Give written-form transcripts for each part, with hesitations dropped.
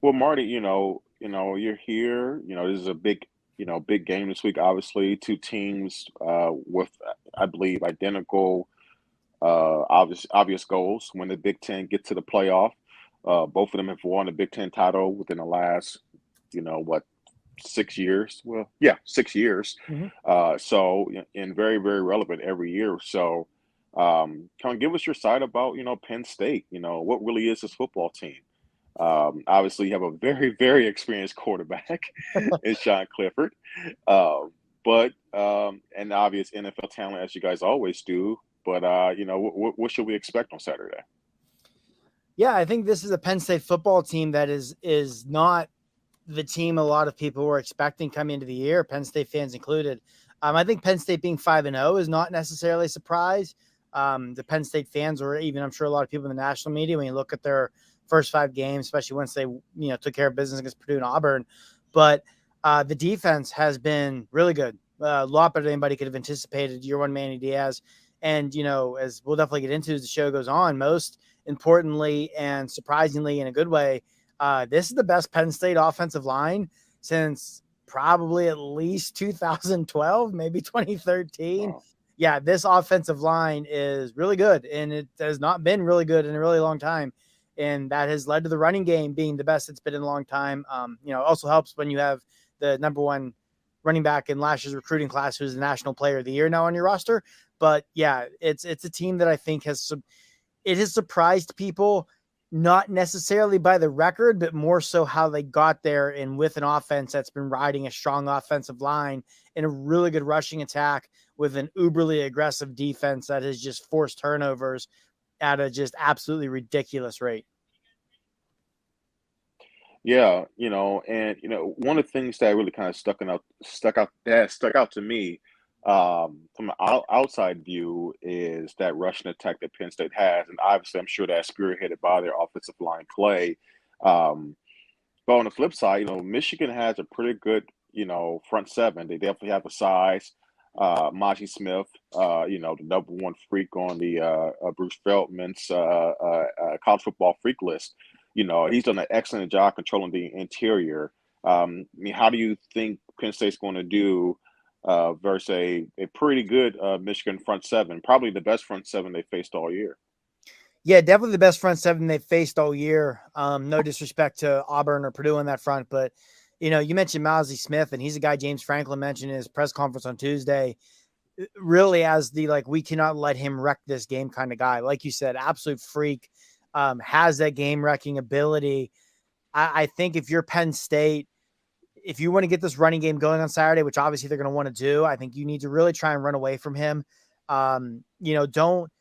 Well, Marty, you're here. This is a big, big game this week. Obviously, two teams with, I believe, identical, obvious goals. When the Big Ten get to the playoff, both of them have won the Big Ten title within the last, what, 6 years? Well, yeah, 6 years. Mhm. And very, very relevant every year. So, kind of give us your side about, Penn State. What really is this football team? Obviously, you have a very, very experienced quarterback in Sean Clifford, and obvious NFL talent as you guys always do. But what should we expect on Saturday? Yeah, I think this is a Penn State football team that is not the team a lot of people were expecting coming into the year, Penn State fans included. I think Penn State being 5-0 is not necessarily a surprise. The Penn State fans, or even I'm sure a lot of people in the national media, when you look at their first 5 games, especially once they took care of business against Purdue and Auburn, but the defense has been really good, a lot better than anybody could have anticipated. Year one, Manny Diaz, and as we'll definitely get into as the show goes on, most importantly and surprisingly in a good way, this is the best Penn State offensive line since probably at least 2012, maybe 2013. Wow. Yeah, this offensive line is really good, and it has not been really good in a really long time. And that has led to the running game being the best it's been in a long time. It also helps when you have the number one running back in last year's recruiting class, who's the National Player of the Year now on your roster. But yeah, it's a team that I think has surprised people, not necessarily by the record, but more so how they got there, and with an offense that's been riding a strong offensive line and a really good rushing attack with an uberly aggressive defense that has just forced turnovers at a just absolutely ridiculous rate. Yeah, one of the things that really kind of stuck out to me from an outside view is that rushing attack that Penn State has, and obviously, I'm sure that's spearheaded by their offensive line play. Um, but on the flip side, Michigan has a pretty good, front seven. They definitely have a size. Maji Smith, the number one freak on the Bruce Feldman's college football freak list. He's done an excellent job controlling the interior. I mean, how do you think Penn State's going to do versus a pretty good Michigan front seven? Probably the best front seven they faced all year. Yeah, definitely the best front seven they've faced all year. No disrespect to Auburn or Purdue on that front, but you mentioned Mazi Smith, and he's a guy James Franklin mentioned in his press conference on Tuesday, really as the we cannot let him wreck this game kind of guy. Like you said, absolute freak, has that game wrecking ability. I think if you're Penn State, if you want to get this running game going on Saturday, which obviously they're going to want to do, I think you need to really try and run away from him. Don't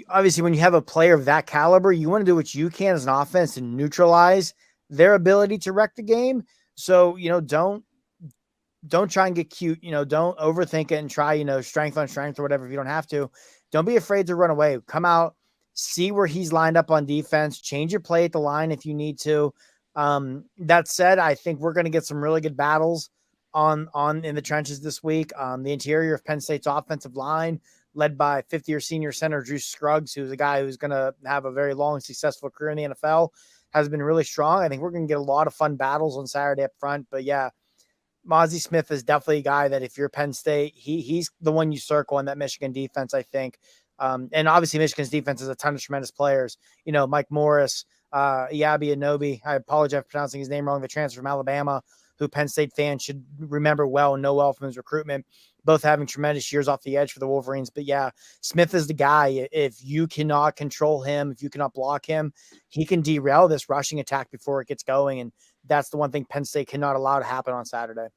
obviously when you have a player of that caliber, you want to do what you can as an offense to neutralize their ability to wreck the game. So, don't try and get cute, don't overthink it and try, strength on strength or whatever. If you don't have to, don't be afraid to run away, come out, see where he's lined up on defense, change your play at the line if you need to. That said, I think we're going to get some really good battles on in the trenches this week. The interior of Penn State's offensive line, led by 50-year senior center Drew Scruggs, who's a guy who's going to have a very long, successful career in the NFL, has been really strong. I think we're going to get a lot of fun battles on Saturday up front. But yeah, Mazi Smith is definitely a guy that if you're Penn State, he's the one you circle in that Michigan defense, I think. And obviously Michigan's defense has a ton of tremendous players. Mike Morris, Iabi Anobi, I apologize for pronouncing his name wrong, the transfer from Alabama, who Penn State fans should remember well and know well from his recruitment, both having tremendous years off the edge for the Wolverines. But yeah, Smith is the guy. If you cannot control him, if you cannot block him, he can derail this rushing attack before it gets going. And that's the one thing Penn State cannot allow to happen on Saturday.